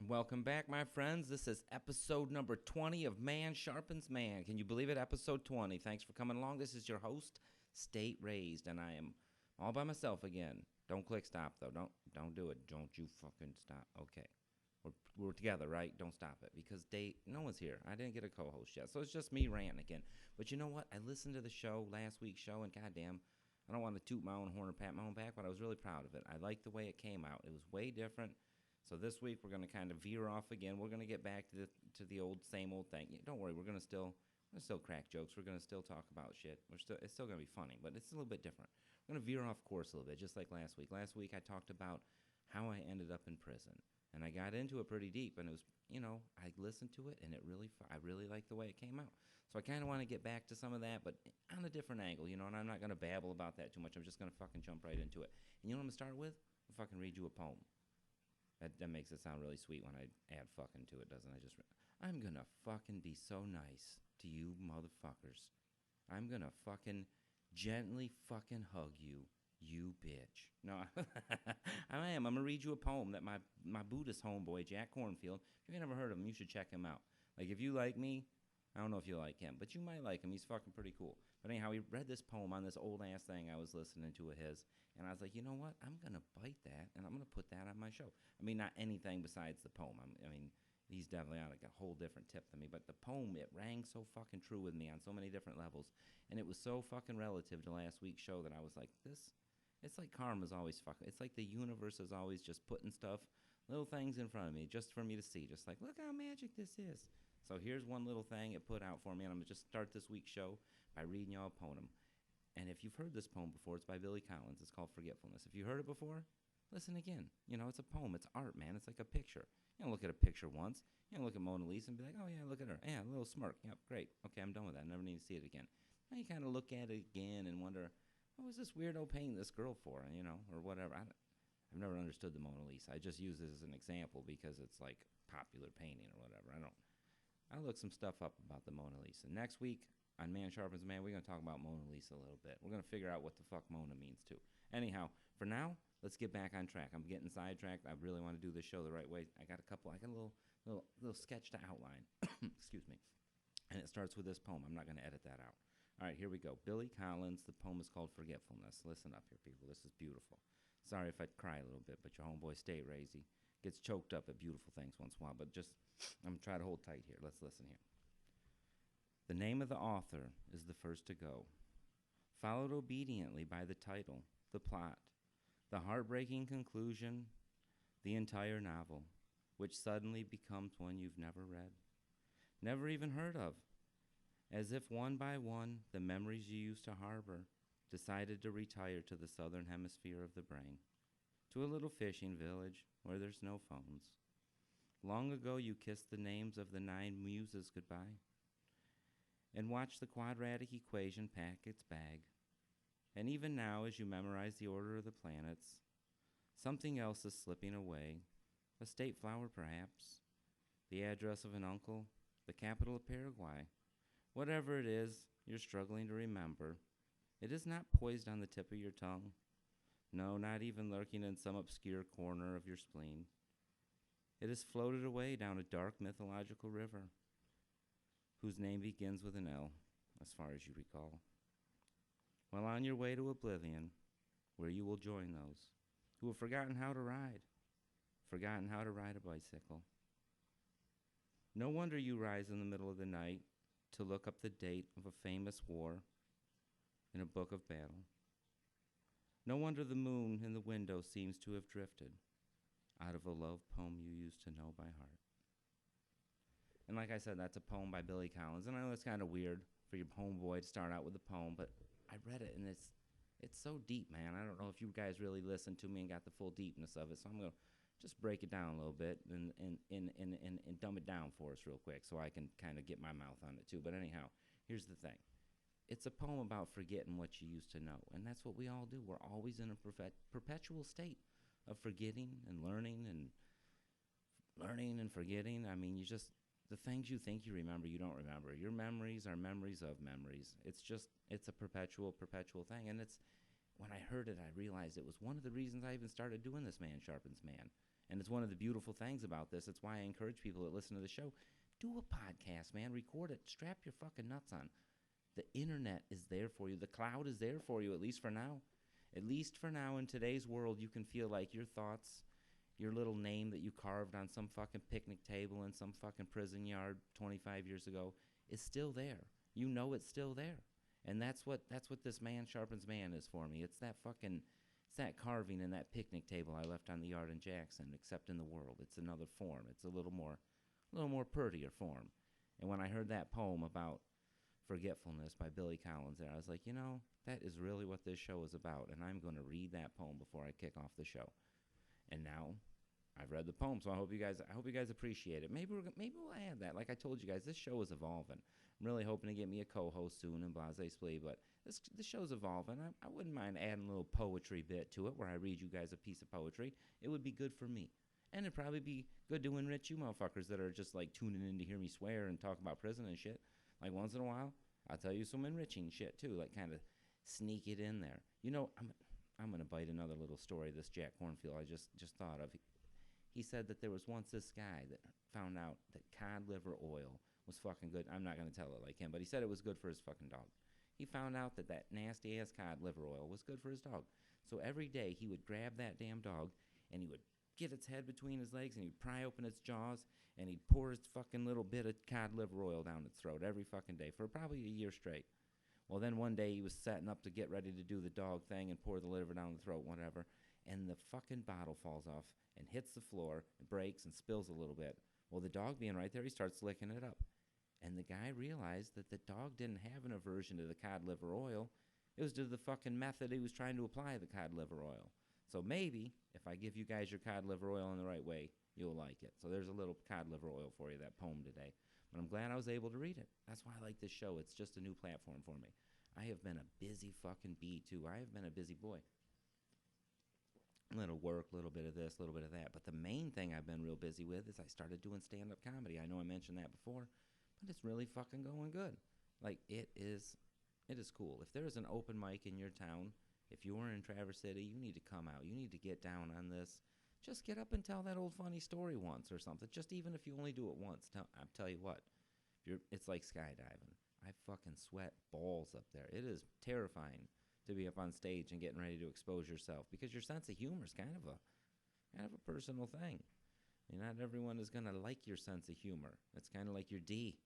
Welcome back, my friends. This is episode number 20 of Man Sharpens Man. Can you believe it? Episode 20. Thanks for coming along. This is your host, Stateraised, and I am all by myself again. Don't click stop, though. Don't do it. Don't you fucking stop. Okay. We're together, right? Don't stop it. Because no one's here. I didn't get a co-host yet, so it's just me ranting again. But you know what? I listened to the show, last week's show, and goddamn, I don't want to toot my own horn or pat my own back, but I was really proud of it. I liked the way it came out. It was way different. So this week we're going to kind of veer off again. We're going to get back to the old same old thing. Don't worry, we're going to still crack jokes. We're going to still talk about shit. It's still going to be funny, but it's a little bit different. We're going to veer off course a little bit, just like last week. Last week I talked about how I ended up in prison, and I got into it pretty deep. And it was, I listened to it, and I really liked the way it came out. So I kind of want to get back to some of that, but on a different angle, and I'm not going to babble about that too much. I'm just going to fucking jump right into it. And you know what I'm going to start with? I'll fucking read you a poem. That makes it sound really sweet when I add fucking to it, doesn't it? I'm gonna fucking be so nice to you motherfuckers. I'm gonna fucking gently fucking hug you, you bitch. No, I am. I'm gonna read you a poem that my Buddhist homeboy, Jack Cornfield, if you've never heard of him, you should check him out. Like, if you like me, I don't know if you like him, but you might like him. He's fucking pretty cool. But anyhow, he read this poem on this old-ass thing I was listening to of his, and I was like, you know what? I'm going to bite that, and I'm going to put that on my show. I mean, not anything besides the poem. He's definitely on like a whole different tip than me, but the poem, it rang so fucking true with me on so many different levels, and it was so fucking relative to last week's show that I was like, it's like karma's always fucking, it's like the universe is always just putting stuff, little things in front of me, just for me to see, just like, look how magic this is. So here's one little thing it put out for me, and I'm going to just start this week's show by reading y'all a poem. And if you've heard this poem before, it's by Billy Collins. It's called Forgetfulness. If you heard it before, listen again. It's a poem. It's art, man. It's like a picture. You don't look at a picture once. You don't look at Mona Lisa and be like, oh, yeah, look at her. Yeah, a little smirk. Yep, great. Okay, I'm done with that. I never need to see it again. Now you kind of look at it again and wonder, what was this weirdo painting this girl for, or whatever. I've never understood the Mona Lisa. I just use it as an example because it's like popular painting or whatever. I looked some stuff up about the Mona Lisa. Next week on Man Sharpens Man, we're going to talk about Mona Lisa a little bit. We're going to figure out what the fuck Mona means too. Anyhow, for now, let's get back on track. I'm getting sidetracked. I really want to do this show the right way. I got a little sketch to outline. Excuse me. And it starts with this poem. I'm not going to edit that out. All right, here we go. Billy Collins. The poem is called Forgetfulness. Listen up here, people. This is beautiful. Sorry if I cry a little bit, but your homeboy Stateraised gets choked up at beautiful things once in a while. But I'm going to try to hold tight here. Let's listen here. The name of the author is the first to go, followed obediently by the title, the plot, the heartbreaking conclusion, the entire novel, which suddenly becomes one you've never read, never even heard of, as if one by one the memories you used to harbor decided to retire to the southern hemisphere of the brain, to a little fishing village where there's no phones. Long ago you kissed the names of the 9 muses goodbye, and watch the quadratic equation pack its bag. And even now, as you memorize the order of the planets, something else is slipping away, a state flower perhaps, the address of an uncle, the capital of Paraguay. Whatever it is you're struggling to remember, it is not poised on the tip of your tongue. No, not even lurking in some obscure corner of your spleen. It has floated away down a dark mythological river, whose name begins with an L, as far as you recall. While on your way to oblivion, where you will join those who have forgotten how to ride a bicycle. No wonder you rise in the middle of the night to look up the date of a famous war in a book of battle. No wonder the moon in the window seems to have drifted out of a love poem you used to know by heart. And like I said, that's a poem by Billy Collins. And I know it's kind of weird for your homeboy to start out with a poem, but I read it, and it's so deep, man. I don't know if you guys really listened to me and got the full deepness of it, so I'm going to just break it down a little bit and dumb it down for us real quick so I can kind of get my mouth on it too. But anyhow, here's the thing. It's a poem about forgetting what you used to know, and that's what we all do. We're always in a perpetual state of forgetting and learning and forgetting. I mean, the things you think you remember, you don't remember. Your memories are memories of memories. It's a perpetual thing. And when I heard it, I realized it was one of the reasons I even started doing this Man Sharpens Man. And it's one of the beautiful things about this. It's why I encourage people that listen to the show, do a podcast, man. Record it. Strap your fucking nuts on. The internet is there for you. The cloud is there for you, at least for now. At least for now, in today's world, you can feel like your thoughts, your little name that you carved on some fucking picnic table in some fucking prison yard 25 years ago is still there. You know it's still there. And that's what this Man Sharpens Man is for me. It's that carving in that picnic table I left on the yard in Jackson, except in the world. It's another form. It's a little more prettier form. And when I heard that poem about Forgetfulness by Billy Collins there, I was like, that is really what this show is about, and I'm going to read that poem before I kick off the show. And now I've read the poem, so I hope you guys appreciate it. Maybe we'll add that. Like I told you guys, this show is evolving. I'm really hoping to get me a co-host soon and blase splee, but this show's evolving. I wouldn't mind adding a little poetry bit to it where I read you guys a piece of poetry. It would be good for me. And it'd probably be good to enrich you motherfuckers that are just like tuning in to hear me swear and talk about prison and shit. Like once in a while, I'll tell you some enriching shit too, like kind of sneak it in there. I'm gonna bite another little story. This Jack Cornfield I just thought of. He said that there was once this guy that found out that cod liver oil was fucking good. I'm not gonna tell it like him, but he said it was good for his fucking dog. He found out that nasty ass cod liver oil was good for his dog. So every day he would grab that damn dog and he would get its head between his legs and he'd pry open its jaws and he'd pour his fucking little bit of cod liver oil down its throat every fucking day for probably a year straight. Well, then one day he was setting up to get ready to do the dog thing and pour the liver down the throat, whatever, and the fucking bottle falls off and hits the floor and breaks and spills a little bit. Well, the dog being right there, he starts licking it up. And the guy realized that the dog didn't have an aversion to the cod liver oil. It was to the fucking method he was trying to apply the cod liver oil. So maybe if I give you guys your cod liver oil in the right way, you'll like it. So there's a little cod liver oil for you, that poem today. But I'm glad I was able to read it. That's why I like this show. It's just a new platform for me. I have been a busy fucking bee, too. I have been a busy boy. A little work, a little bit of this, a little bit of that. But the main thing I've been real busy with is I started doing stand-up comedy. I know I mentioned that before, but it's really fucking going good. Like, it is cool. If there's an open mic in your town, if you're in Traverse City, you need to come out. You need to get down on this. Just get up and tell that old funny story once or something. Just even if you only do it once. I'll tell you what. It's like skydiving. I fucking sweat balls up there. It is terrifying to be up on stage and getting ready to expose yourself because your sense of humor is kind of a personal thing. Not everyone is going to like your sense of humor. It's kind of like your D.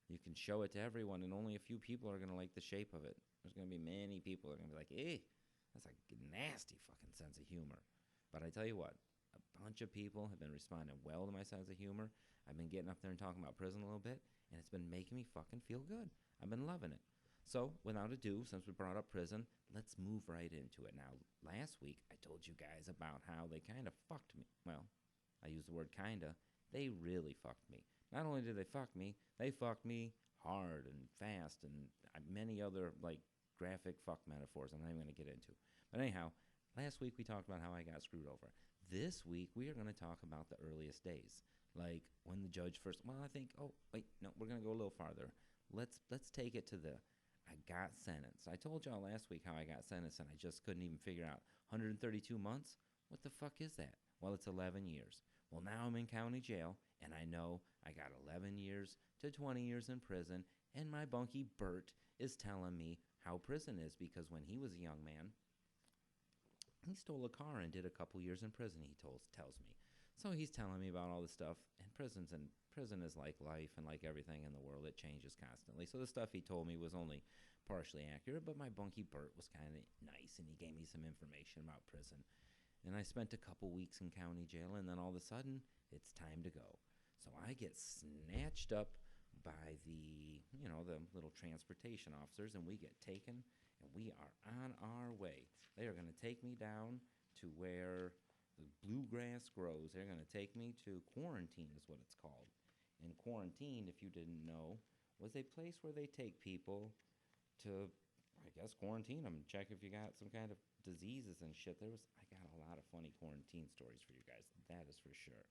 You can show it to everyone, and only a few people are going to like the shape of it. There's going to be many people that are going to be like, "Eh, that's a nasty fucking sense of humor." But I tell you what, a bunch of people have been responding well to my sense of humor. I've been getting up there and talking about prison a little bit, and it's been making me fucking feel good. I've been loving it. So, without ado, since we brought up prison, let's move right into it. Now, last week, I told you guys about how they kind of fucked me. Well, I use the word kinda. They really fucked me. Not only did they fucked me hard and fast and many other, like, graphic fuck metaphors I'm not even going to get into. But anyhow, last week we talked about how I got screwed over. This week we are going to talk about the earliest days. Like, when the judge first, we're going to go a little farther. Let's take it to I got sentenced. I told y'all last week how I got sentenced and I just couldn't even figure out. 132 months? What the fuck is that? Well, it's 11 years. Well, now I'm in county jail, and I know I got 11 years to 20 years in prison, and my bunkie Bert is telling me how prison is because when he was a young man, he stole a car and did a couple years in prison, he tells me. So he's telling me about all this stuff, and prison is like life and like everything in the world. It changes constantly. So the stuff he told me was only partially accurate, but my bunkie Bert was kind of nice, and he gave me some information about prison. And I spent a couple weeks in county jail, and then all of a sudden, it's time to go. So I get snatched up by the little transportation officers, and we get taken, and we are on our way. They are going to take me down to where the bluegrass grows. They're going to take me to quarantine is what it's called. And quarantine, if you didn't know, was a place where they take people to, I guess, quarantine them, check if you got some kind of diseases and shit. I got a lot of funny quarantine stories for you guys, that is for sure.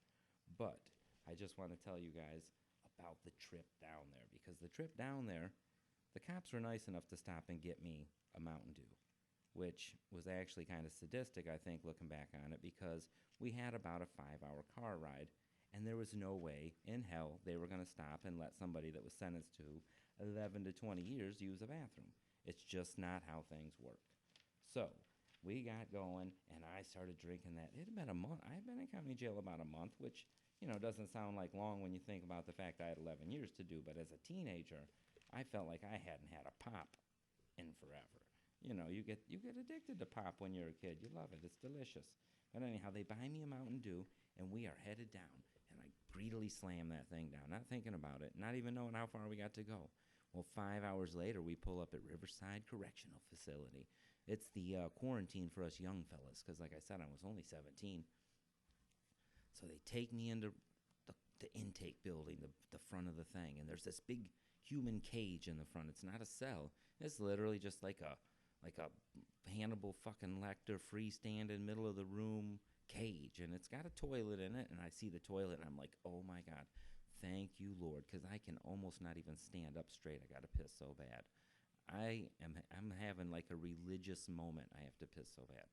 But I just want to tell you guys about the trip down there, because the trip down there, the cops were nice enough to stop and get me a Mountain Dew, which was actually kind of sadistic, I think, looking back on it, because we had about a 5 hour car ride, and there was no way in hell they were going to stop and let somebody that was sentenced to 11 to 20 years use a bathroom. It's just not how things work. So we got going, and I started drinking that. It had been a month. I had been in county jail about a month, which, doesn't sound like long when you think about the fact I had 11 years to do. But as a teenager, I felt like I hadn't had a pop in forever. You get addicted to pop when you're a kid. You love it. It's delicious. But anyhow, they buy me a Mountain Dew, and we are headed down. And I greedily slam that thing down, not thinking about it, not even knowing how far we got to go. Well, 5 hours later, we pull up at Riverside Correctional Facility. It's the quarantine for us young fellas, because like I said, I was only 17. So they take me into the intake building, the front of the thing, and there's this big human cage in the front. It's not a cell. It's literally just like a Hannibal fucking Lecter freestanding middle of the room cage, and it's got a toilet in it. And I see the toilet, and I'm like, oh my God, thank you, Lord, because I can almost not even stand up straight. I got to piss so bad. I'm having like a religious moment. I have to piss so bad.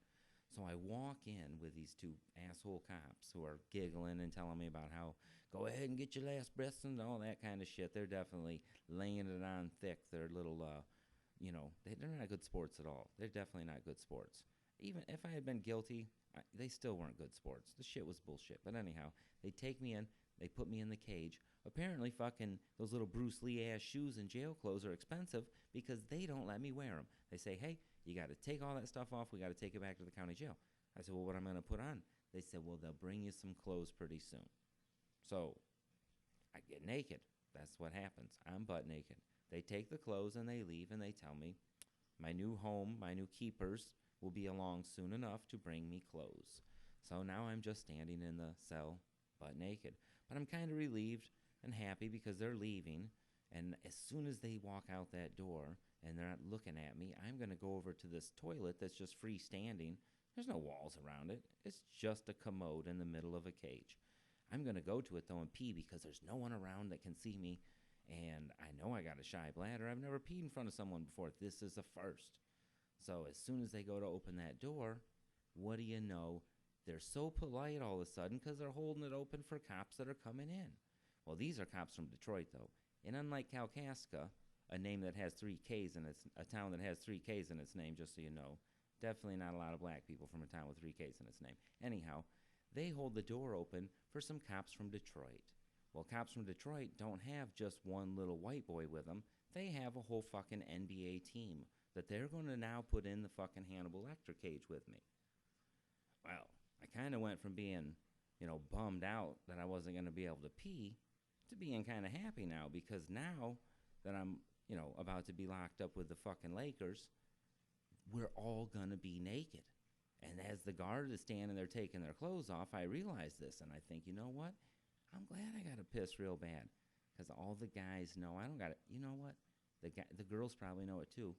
So I walk in with these two asshole cops who are giggling and telling me about how, go ahead and get your last breaths and all that kind of shit. They're definitely laying it on thick. They're little, they're not good sports at all. They're definitely not good sports. Even if I had been guilty, they still weren't good sports. The shit was bullshit. But anyhow, they take me in. They put me in the cage. Apparently, fucking those little Bruce Lee-ass shoes and jail clothes are expensive because they don't let me wear them. They say, hey, you got to take all that stuff off. We got to take it back to the county jail. I said, well, what am I going to put on? They said, well, they'll bring you some clothes pretty soon. So I get naked. That's what happens. I'm butt naked. They take the clothes and they leave, and they tell me my new home, my new keepers, will be along soon enough to bring me clothes. So now I'm just standing in the cell butt naked. But I'm kind of relieved and happy because they're leaving. And as soon as they walk out that door and they're not looking at me, I'm going to go over to this toilet that's just freestanding. There's no walls around it. It's just a commode in the middle of a cage. I'm going to go to it, though, and pee because there's no one around that can see me. And I know I got a shy bladder. I've never peed in front of someone before. This is a first. So as soon as they go to open that door, what do you know? They're so polite all of a sudden because they're holding it open for cops that are coming in. Well, these are cops from Detroit, though. And unlike Kalkaska, a name that has 3 Ks in its, a town that has 3 Ks in its name, just so you know, definitely not a lot of black people from a town with 3 Ks in its name. Anyhow, they hold the door open for some cops from Detroit. Well, cops from Detroit don't have just one little white boy with them. They have a whole fucking NBA team that they're going to now put in the fucking Hannibal Lecter cage with me. Well, I kind of went from being, bummed out that I wasn't going to be able to pee to being kind of happy now, because now that I'm, about to be locked up with the fucking Lakers, we're all going to be naked. And as the guard is standing there taking their clothes off, I realize this, and I think, you know what? I'm glad I got to piss real bad, because all the guys know I don't got it. You know what? The girls probably know it too.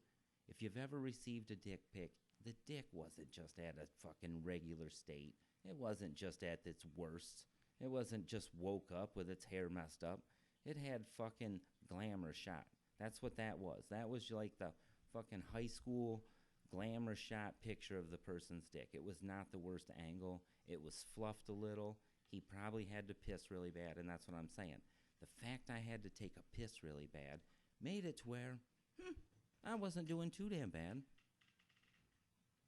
If you've ever received a dick pic, the dick wasn't just at a fucking regular state. It wasn't just at its worst. It wasn't just woke up with its hair messed up. It had fucking glamour shot. That's what that was. That was like the fucking high school glamour shot picture of the person's dick. It was not the worst angle. It was fluffed a little. He probably had to piss really bad, and that's what I'm saying. The fact I had to take a piss really bad made it to where I wasn't doing too damn bad.